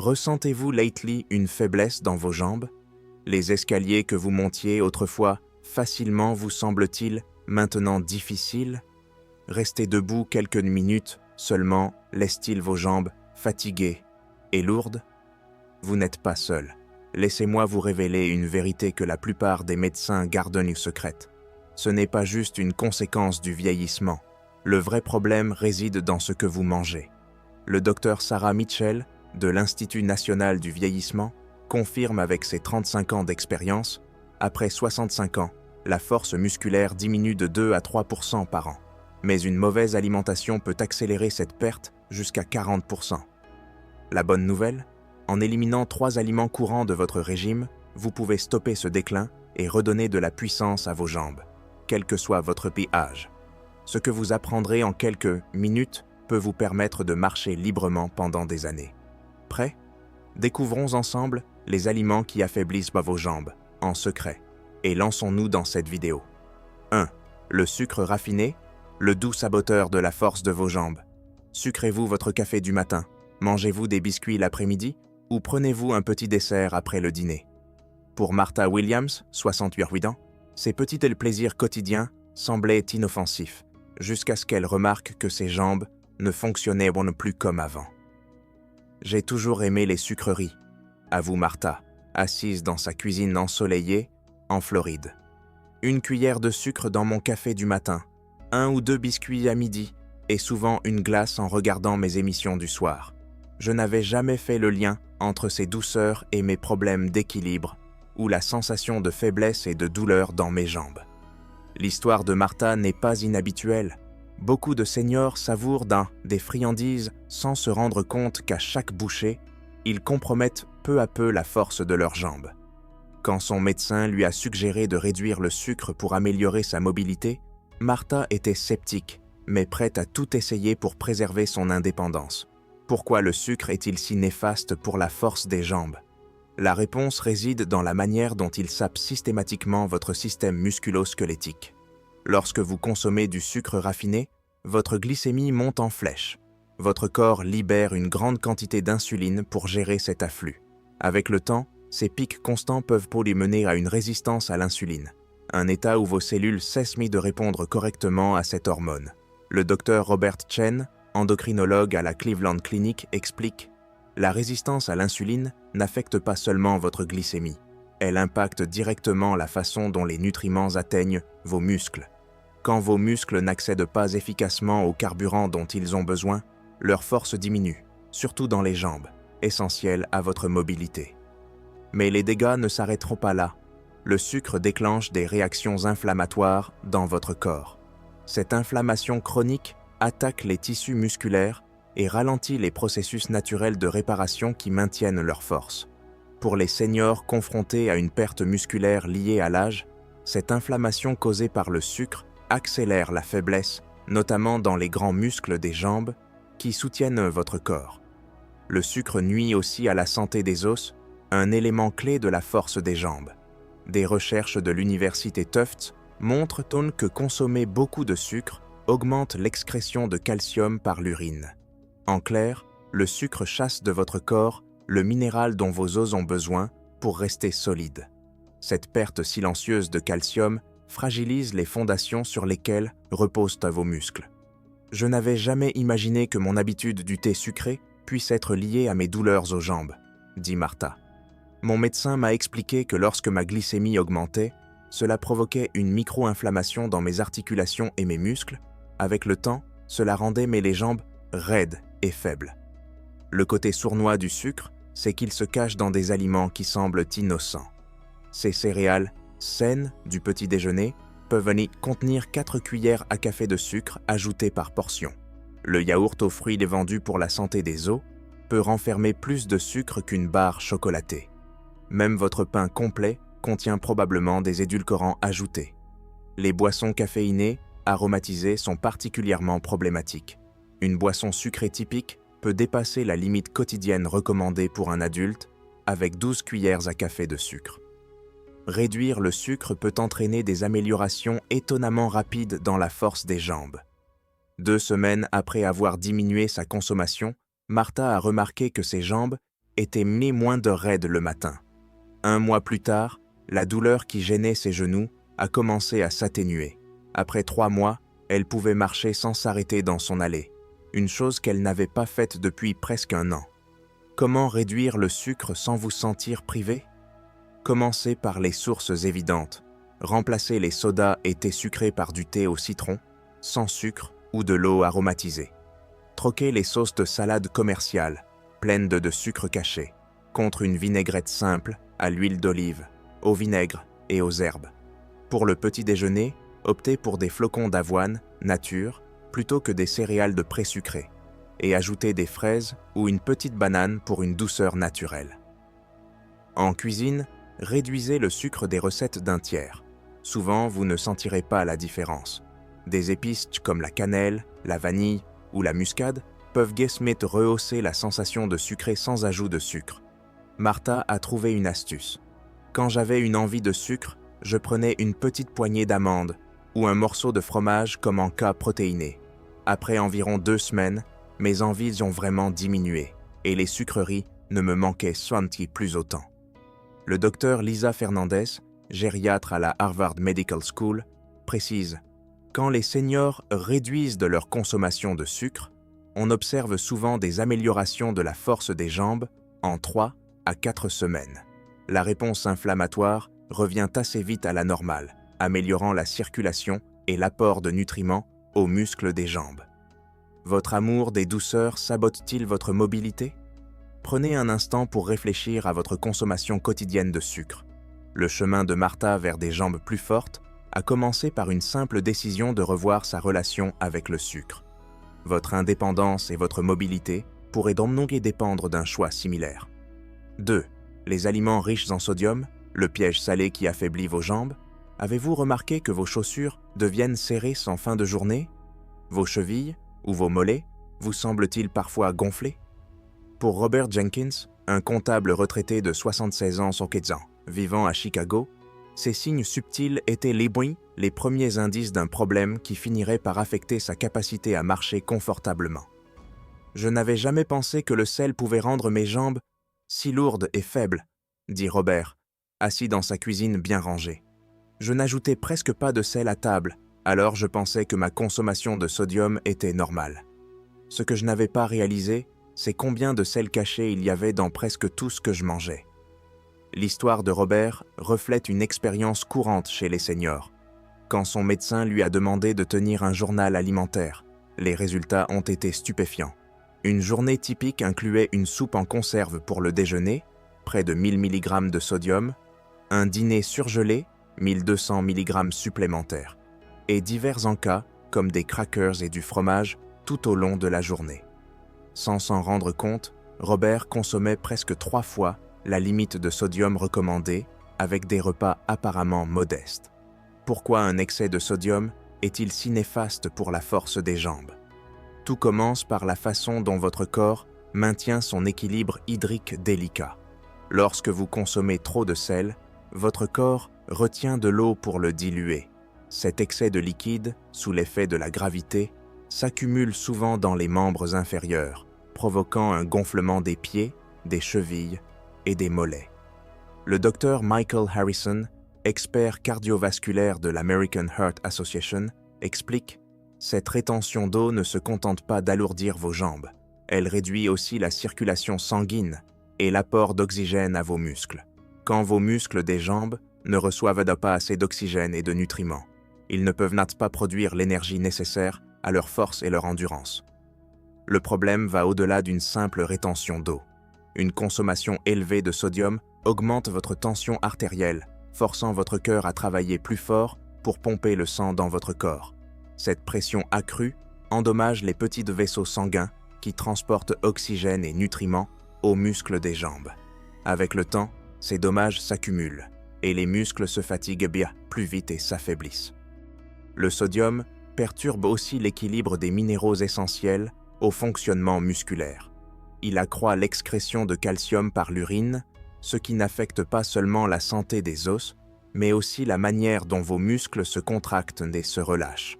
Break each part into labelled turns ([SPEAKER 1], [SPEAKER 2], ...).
[SPEAKER 1] Ressentez-vous lately une faiblesse dans vos jambes? Les escaliers que vous montiez autrefois facilement vous semblent-ils maintenant difficiles? Rester debout quelques minutes seulement laisse-t-il vos jambes fatiguées et lourdes? Vous n'êtes pas seul. Laissez-moi vous révéler une vérité que la plupart des médecins gardent secrète. Ce n'est pas juste une conséquence du vieillissement. Le vrai problème réside dans ce que vous mangez. Le docteur Sarah Mitchell, de l'Institut national du vieillissement, confirme avec ses 35 ans d'expérience, après 65 ans, la force musculaire diminue de 2 à 3% par an. Mais une mauvaise alimentation peut accélérer cette perte jusqu'à 40%. La bonne nouvelle? En éliminant 3 aliments courants de votre régime, vous pouvez stopper ce déclin et redonner de la puissance à vos jambes, quel que soit votre âge. Ce que vous apprendrez en quelques minutes peut vous permettre de marcher librement pendant des années. Prêt? Découvrons ensemble les aliments qui affaiblissent vos jambes, en secret, et lançons-nous dans cette vidéo. 1. Le sucre raffiné, le doux saboteur de la force de vos jambes. Sucrez-vous votre café du matin? Mangez-vous des biscuits l'après-midi? Ou prenez-vous un petit dessert après le dîner? Pour Martha Williams, 68 ans, ces petits plaisirs quotidiens semblaient inoffensifs, jusqu'à ce qu'elle remarque que ses jambes ne fonctionnaient plus comme avant. J'ai toujours aimé les sucreries, avoue Martha, assise dans sa cuisine ensoleillée, en Floride. Une cuillère de sucre dans mon café du matin, 1 ou 2 biscuits à midi, et souvent une glace en regardant mes émissions du soir. Je n'avais jamais fait le lien entre ces douceurs et mes problèmes d'équilibre, ou la sensation de faiblesse et de douleur dans mes jambes. L'histoire de Martha n'est pas inhabituelle. Beaucoup de seniors savourent des friandises sans se rendre compte qu'à chaque bouchée, ils compromettent peu à peu la force de leurs jambes. Quand son médecin lui a suggéré de réduire le sucre pour améliorer sa mobilité, Martha était sceptique, mais prête à tout essayer pour préserver son indépendance. Pourquoi le sucre est-il si néfaste pour la force des jambes? La réponse réside dans la manière dont il sape systématiquement votre système musculo-squelettique. Lorsque vous consommez du sucre raffiné, votre glycémie monte en flèche. Votre corps libère une grande quantité d'insuline pour gérer cet afflux. Avec le temps, ces pics constants peuvent mener à une résistance à l'insuline, un état où vos cellules cessent de répondre correctement à cette hormone. Le docteur Robert Chen, endocrinologue à la Cleveland Clinic, explique « La résistance à l'insuline n'affecte pas seulement votre glycémie, elle impacte directement la façon dont les nutriments atteignent vos muscles. Quand vos muscles n'accèdent pas efficacement au carburant dont ils ont besoin, leur force diminue, surtout dans les jambes, essentielles à votre mobilité. Mais les dégâts ne s'arrêteront pas là. Le sucre déclenche des réactions inflammatoires dans votre corps. Cette inflammation chronique attaque les tissus musculaires et ralentit les processus naturels de réparation qui maintiennent leur force. Pour les seniors confrontés à une perte musculaire liée à l'âge, cette inflammation causée par le sucre accélère la faiblesse, notamment dans les grands muscles des jambes qui soutiennent votre corps. Le sucre nuit aussi à la santé des os, un élément clé de la force des jambes. Des recherches de l'université Tufts montrent que consommer beaucoup de sucre augmente l'excrétion de calcium par l'urine. En clair, le sucre chasse de votre corps le minéral dont vos os ont besoin pour rester solides. Cette perte silencieuse de calcium fragilise les fondations sur lesquelles reposent vos muscles. Je n'avais jamais imaginé que mon habitude du thé sucré puisse être liée à mes douleurs aux jambes, dit Martha. Mon médecin m'a expliqué que lorsque ma glycémie augmentait, cela provoquait une micro-inflammation dans mes articulations et mes muscles. Avec le temps, cela rendait mes jambes raides et faibles. Le côté sournois du sucre, c'est qu'il se cache dans des aliments qui semblent innocents. Ces céréales saines du petit déjeuner peuvent contenir 4 cuillères à café de sucre ajoutées par portion. Le yaourt aux fruits vendu pour la santé des os peut renfermer plus de sucre qu'une barre chocolatée. Même votre pain complet contient probablement des édulcorants ajoutés. Les boissons caféinées, aromatisées sont particulièrement problématiques. Une boisson sucrée typique peut dépasser la limite quotidienne recommandée pour un adulte avec 12 cuillères à café de sucre. Réduire le sucre peut entraîner des améliorations étonnamment rapides dans la force des jambes. 2 semaines après avoir diminué sa consommation, Martha a remarqué que ses jambes était née moins de raide le matin. 1 mois plus tard, la douleur qui gênait ses genoux a commencé à s'atténuer. Après 3 mois, elle pouvait marcher sans s'arrêter dans son allée, une chose qu'elle n'avait pas faite depuis presque 1 an. Comment réduire le sucre sans vous sentir privé? Commencez par les sources évidentes. Remplacez les sodas et thés sucrés par du thé au citron, sans sucre ou de l'eau aromatisée. Troquez les sauces de salade commerciales, pleines de sucre caché, contre une vinaigrette simple à l'huile d'olive, au vinaigre et aux herbes. Pour le petit déjeuner, optez pour des flocons d'avoine, nature, plutôt que des céréales de présucrées, et ajoutez des fraises ou une petite banane pour une douceur naturelle. En cuisine, réduisez le sucre des recettes d'un tiers. Souvent, vous ne sentirez pas la différence. Des épices comme la cannelle, la vanille ou la muscade peuvent guessement rehausser la sensation de sucré sans ajout de sucre. Martha a trouvé une astuce. Quand j'avais une envie de sucre, je prenais une petite poignée d'amandes ou un morceau de fromage comme en cas protéiné. Après environ 2 semaines, mes envies ont vraiment diminué et les sucreries ne me manquaient plus autant. Le docteur Lisa Fernandez, gériatre à la Harvard Medical School, précise « Quand les seniors réduisent de leur consommation de sucre, on observe souvent des améliorations de la force des jambes en 3 à 4 semaines. La réponse inflammatoire revient assez vite à la normale, améliorant la circulation et l'apport de nutriments aux muscles des jambes. Votre amour des douceurs sabote-t-il votre mobilité? Prenez un instant pour réfléchir à votre consommation quotidienne de sucre. Le chemin de Martha vers des jambes plus fortes a commencé par une simple décision de revoir sa relation avec le sucre. Votre indépendance et votre mobilité pourraient donc dépendre d'un choix similaire. 2. Les aliments riches en sodium, le piège salé qui affaiblit vos jambes. Avez-vous remarqué que vos chaussures deviennent serrées sans fin de journée? Vos chevilles ou vos mollets vous semblent-ils parfois gonflés? Pour Robert Jenkins, un comptable retraité de 76 ans vivant à Chicago, ces signes subtils étaient les premiers indices d'un problème qui finirait par affecter sa capacité à marcher confortablement. Je n'avais jamais pensé que le sel pouvait rendre mes jambes si lourdes et faibles, dit Robert, assis dans sa cuisine bien rangée. Je n'ajoutais presque pas de sel à table, alors je pensais que ma consommation de sodium était normale. Ce que je n'avais pas réalisé, c'est combien de sel caché il y avait dans presque tout ce que je mangeais. L'histoire de Robert reflète une expérience courante chez les seniors. Quand son médecin lui a demandé de tenir un journal alimentaire, les résultats ont été stupéfiants. Une journée typique incluait une soupe en conserve pour le déjeuner, près de 1000 mg de sodium, un dîner surgelé, 1200 mg supplémentaires, et divers encas comme des crackers et du fromage tout au long de la journée. Sans s'en rendre compte, Robert consommait presque 3 fois la limite de sodium recommandée avec des repas apparemment modestes. Pourquoi un excès de sodium est-il si néfaste pour la force des jambes? Tout commence par la façon dont votre corps maintient son équilibre hydrique délicat. Lorsque vous consommez trop de sel, votre corps retient de l'eau pour le diluer. Cet excès de liquide, sous l'effet de la gravité, s'accumule souvent dans les membres inférieurs, provoquant un gonflement des pieds, des chevilles et des mollets. Le docteur Michael Harrison, expert cardiovasculaire de l'American Heart Association, explique « Cette rétention d'eau ne se contente pas d'alourdir vos jambes, elle réduit aussi la circulation sanguine et l'apport d'oxygène à vos muscles. Quand vos muscles des jambes ne reçoivent pas assez d'oxygène et de nutriments, ils ne peuvent pas produire l'énergie nécessaire à leur force et leur endurance. Le problème va au-delà d'une simple rétention d'eau. Une consommation élevée de sodium augmente votre tension artérielle, forçant votre cœur à travailler plus fort pour pomper le sang dans votre corps. Cette pression accrue endommage les petits vaisseaux sanguins qui transportent oxygène et nutriments aux muscles des jambes. Avec le temps, ces dommages s'accumulent et les muscles se fatiguent bien plus vite et s'affaiblissent. Le sodium perturbe aussi l'équilibre des minéraux essentiels au fonctionnement musculaire. Il accroît l'excrétion de calcium par l'urine, ce qui n'affecte pas seulement la santé des os, mais aussi la manière dont vos muscles se contractent et se relâchent.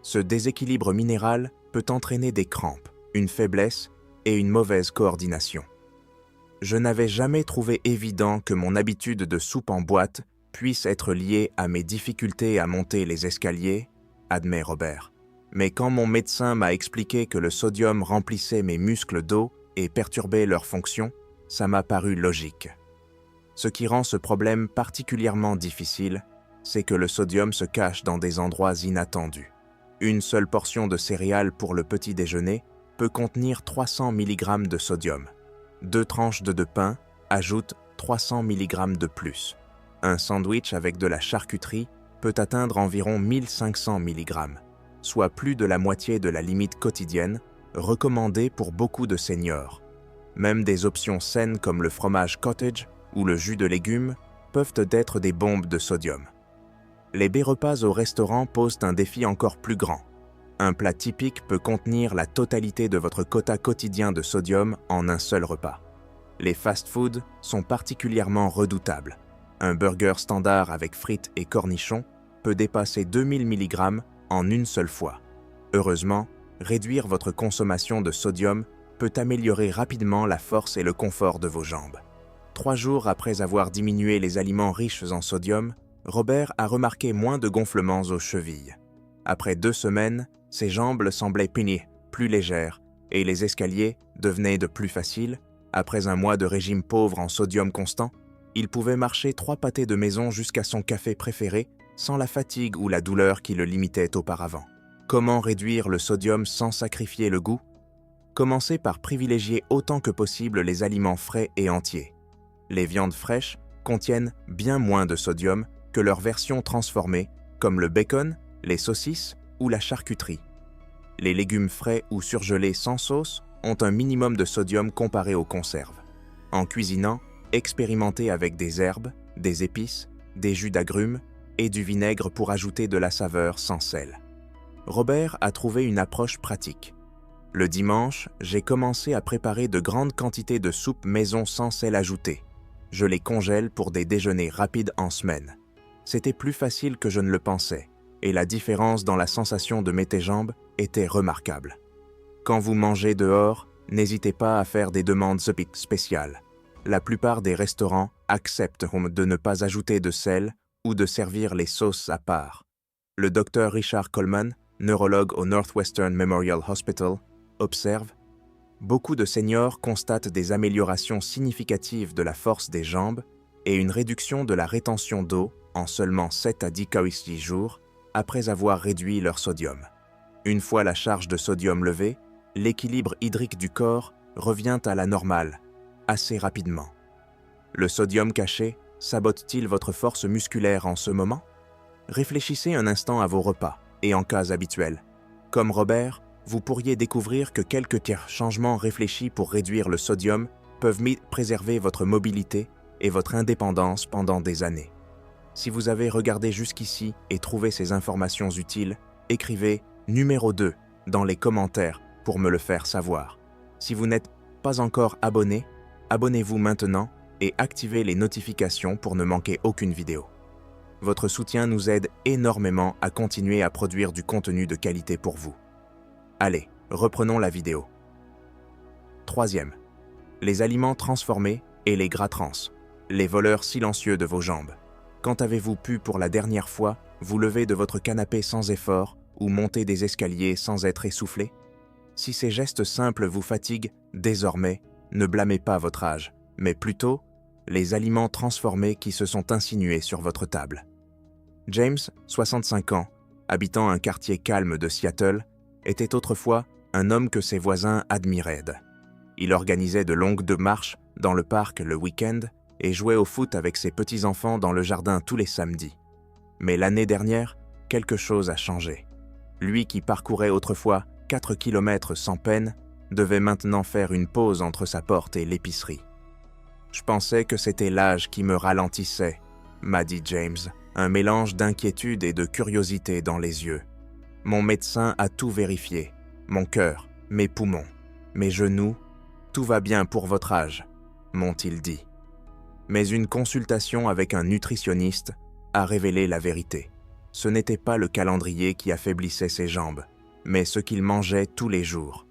[SPEAKER 1] Ce déséquilibre minéral peut entraîner des crampes, une faiblesse et une mauvaise coordination. Je n'avais jamais trouvé évident que mon habitude de soupe en boîte puisse être liée à mes difficultés à monter les escaliers, admet Robert. Mais quand mon médecin m'a expliqué que le sodium remplissait mes muscles d'eau et perturbait leur fonction, ça m'a paru logique. Ce qui rend ce problème particulièrement difficile, c'est que le sodium se cache dans des endroits inattendus. Une seule portion de céréales pour le petit déjeuner peut contenir 300 mg de sodium. 2 tranches de pain ajoutent 300 mg de plus. Un sandwich avec de la charcuterie peut atteindre environ 1500 mg, soit plus de la moitié de la limite quotidienne recommandée pour beaucoup de seniors. Même des options saines comme le fromage cottage ou le jus de légumes peuvent être des bombes de sodium. Les bais-repas au restaurant posent un défi encore plus grand. Un plat typique peut contenir la totalité de votre quota quotidien de sodium en un seul repas. Les fast-foods sont particulièrement redoutables. Un burger standard avec frites et cornichons peut dépasser 2000 mg en une seule fois. Heureusement, réduire votre consommation de sodium peut améliorer rapidement la force et le confort de vos jambes. 3 jours après avoir diminué les aliments riches en sodium, Robert a remarqué moins de gonflements aux chevilles. Après 2 semaines, ses jambes semblaient plus légères et les escaliers devenaient de plus faciles. Après un mois de régime pauvre en sodium constant, il pouvait marcher 3 pâtés de maison jusqu'à son café préféré sans la fatigue ou la douleur qui le limitaient auparavant. Comment réduire le sodium sans sacrifier le goût? Commencez par privilégier autant que possible les aliments frais et entiers. Les viandes fraîches contiennent bien moins de sodium que leurs versions transformées, comme le bacon, les saucisses ou la charcuterie. Les légumes frais ou surgelés sans sauce ont un minimum de sodium comparé aux conserves. En cuisinant, expérimentez avec des herbes, des épices, des jus d'agrumes et du vinaigre pour ajouter de la saveur sans sel. Robert a trouvé une approche pratique. Le dimanche, j'ai commencé à préparer de grandes quantités de soupe maison sans sel ajouté. Je les congèle pour des déjeuners rapides en semaine. C'était plus facile que je ne le pensais, et la différence dans la sensation de mes jambes était remarquable. Quand vous mangez dehors, n'hésitez pas à faire des demandes spéciales. La plupart des restaurants acceptent de ne pas ajouter de sel ou de servir les sauces à part. Le docteur Richard Coleman, neurologue au Northwestern Memorial Hospital, observe « Beaucoup de seniors constatent des améliorations significatives de la force des jambes et une réduction de la rétention d'eau en seulement 7 à 10 jours après avoir réduit leur sodium. Une fois la charge de sodium levée, l'équilibre hydrique du corps revient à la normale, assez rapidement. Le sodium caché sabote-t-il votre force musculaire en ce moment? Réfléchissez un instant à vos repas et en cas habituel. Comme Robert, vous pourriez découvrir que quelques changements réfléchis pour réduire le sodium peuvent préserver votre mobilité et votre indépendance pendant des années. Si vous avez regardé jusqu'ici et trouvé ces informations utiles, écrivez numéro 2 dans les commentaires pour me le faire savoir. Si vous n'êtes pas encore abonné, abonnez-vous maintenant et activez les notifications pour ne manquer aucune vidéo. Votre soutien nous aide énormément à continuer à produire du contenu de qualité pour vous. Allez, reprenons la vidéo. 3e. Les aliments transformés et les gras trans, les voleurs silencieux de vos jambes. Quand avez-vous pu pour la dernière fois vous lever de votre canapé sans effort ou monter des escaliers sans être essoufflé? Si ces gestes simples vous fatiguent, désormais, ne blâmez pas votre âge, mais plutôt les aliments transformés qui se sont insinués sur votre table. James, 65 ans, habitant un quartier calme de Seattle, était autrefois un homme que ses voisins admiraient. Il organisait de longues marches dans le parc le week-end et jouait au foot avec ses petits-enfants dans le jardin tous les samedis. Mais l'année dernière, quelque chose a changé. Lui qui parcourait autrefois 4 kilomètres sans peine, devait maintenant faire une pause entre sa porte et l'épicerie. « Je pensais que c'était l'âge qui me ralentissait », m'a dit James, un mélange d'inquiétude et de curiosité dans les yeux. « Mon médecin a tout vérifié, mon cœur, mes poumons, mes genoux, tout va bien pour votre âge, m'ont-ils dit. Mais une consultation avec un nutritionniste a révélé la vérité. Ce n'était pas le calendrier qui affaiblissait ses jambes, mais ce qu'il mangeait tous les jours.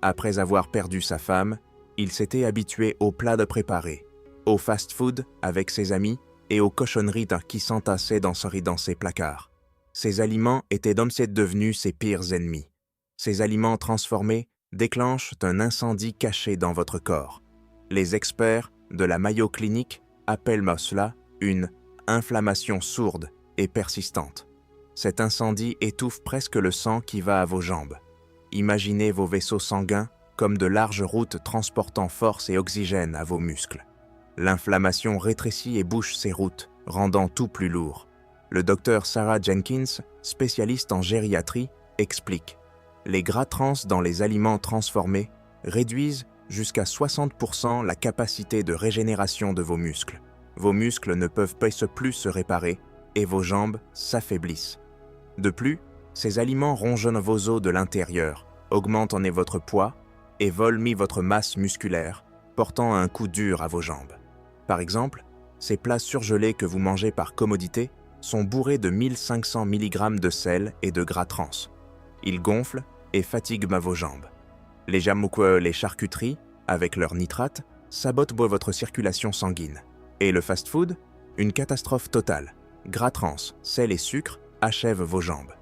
[SPEAKER 1] Après avoir perdu sa femme, Il s'était habitué aux plats de préparés, au fast-food avec ses amis et aux cochonneries qui s'entassaient dans ses placards. Ces aliments étaient devenus ses pires ennemis. Ces aliments transformés déclenchent un incendie caché dans votre corps. Les experts de la Mayo Clinic appellent cela une inflammation sourde et persistante. Cet incendie étouffe presque le sang qui va à vos jambes. Imaginez vos vaisseaux sanguins comme de larges routes transportant force et oxygène à vos muscles. L'inflammation rétrécit et bouche ces routes, rendant tout plus lourd. Le docteur Sarah Jenkins, spécialiste en gériatrie, explique « Les gras trans dans les aliments transformés réduisent jusqu'à 60% la capacité de régénération de vos muscles. Vos muscles ne peuvent plus se réparer et vos jambes s'affaiblissent. De plus, ces aliments rongent vos os de l'intérieur, augmentent votre poids et volent votre masse musculaire, portant un coup dur à vos jambes. Par exemple, ces plats surgelés que vous mangez par commodité sont bourrés de 1500 mg de sel et de gras trans. Ils gonflent et fatiguent vos jambes. Les charcuteries, avec leurs nitrates, sabotent votre circulation sanguine. Et le fast-food, une catastrophe totale. Gras trans, sel et sucre achèvent vos jambes.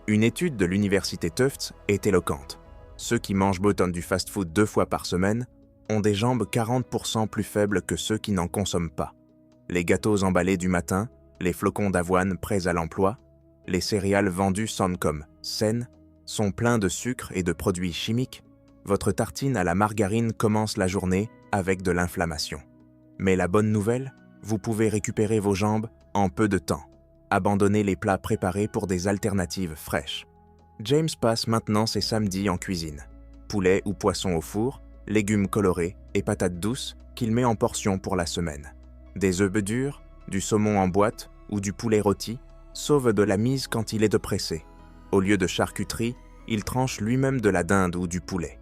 [SPEAKER 1] Une étude de l'université Tufts est éloquente. Ceux qui mangent du fast-food 2 fois par semaine ont des jambes 40% plus faibles que ceux qui n'en consomment pas. Les gâteaux emballés du matin, les flocons d'avoine prêts à l'emploi, les céréales vendues comme saines, sont pleins de sucre et de produits chimiques. Votre tartine à la margarine commence la journée avec de l'inflammation. Mais la bonne nouvelle, vous pouvez récupérer vos jambes en peu de temps. Abandonnez les plats préparés pour des alternatives fraîches. James passe maintenant ses samedis en cuisine. Poulet ou poisson au four, légumes colorés et patates douces qu'il met en portions pour la semaine. Des œufs durs, du saumon en boîte ou du poulet rôti sauvent de la mise quand il est pressé. Au lieu de charcuterie, il tranche lui-même de la dinde ou du poulet.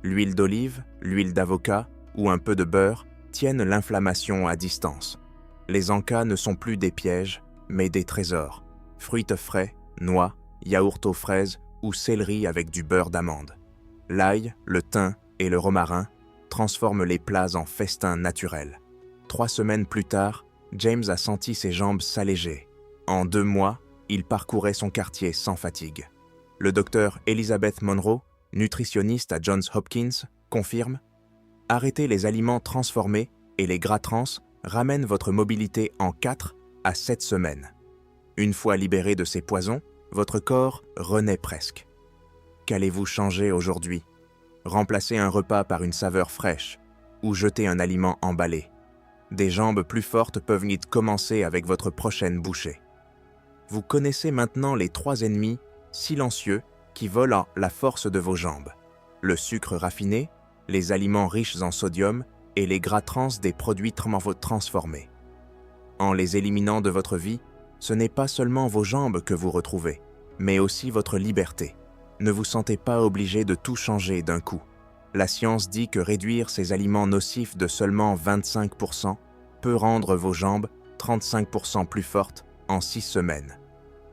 [SPEAKER 1] L'huile d'olive, l'huile d'avocat ou un peu de beurre tiennent l'inflammation à distance. Les encas ne sont plus des pièges, mais des trésors. Fruits frais, noix, yaourt aux fraises ou céleri avec du beurre d'amande. L'ail, le thym et le romarin transforment les plats en festins naturels. 3 semaines plus tard, James a senti ses jambes s'alléger. En 2 mois, il parcourait son quartier sans fatigue. Le docteur Elizabeth Monroe, nutritionniste à Johns Hopkins, confirme « Arrêter les aliments transformés et les gras trans ramène votre mobilité en 4 à 7 semaines. Une fois libéré de ces poisons, votre corps renaît presque. Qu'allez-vous changer aujourd'hui? Remplacer un repas par une saveur fraîche ou jeter un aliment emballé. Des jambes plus fortes peuvent commencer avec votre prochaine bouchée. Vous connaissez maintenant les 3 ennemis silencieux qui volent la force de vos jambes. Le sucre raffiné, les aliments riches en sodium et les gras trans des produits transformés. En les éliminant de votre vie, ce n'est pas seulement vos jambes que vous retrouvez, mais aussi votre liberté. Ne vous sentez pas obligé de tout changer d'un coup. La science dit que réduire ces aliments nocifs de seulement 25% peut rendre vos jambes 35% plus fortes en 6 semaines.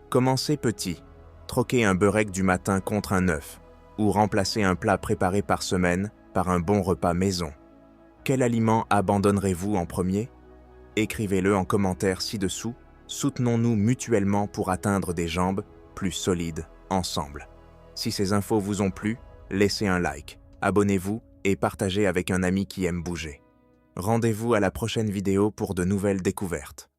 [SPEAKER 1] Commencez petit, troquez un beurek du matin contre un œuf, ou remplacez un plat préparé par semaine par un bon repas maison. Quel aliment abandonnerez-vous en premier? Écrivez-le en commentaire ci-dessous. Soutenons-nous mutuellement pour atteindre des jambes plus solides ensemble. Si ces infos vous ont plu, laissez un like, abonnez-vous et partagez avec un ami qui aime bouger. Rendez-vous à la prochaine vidéo pour de nouvelles découvertes.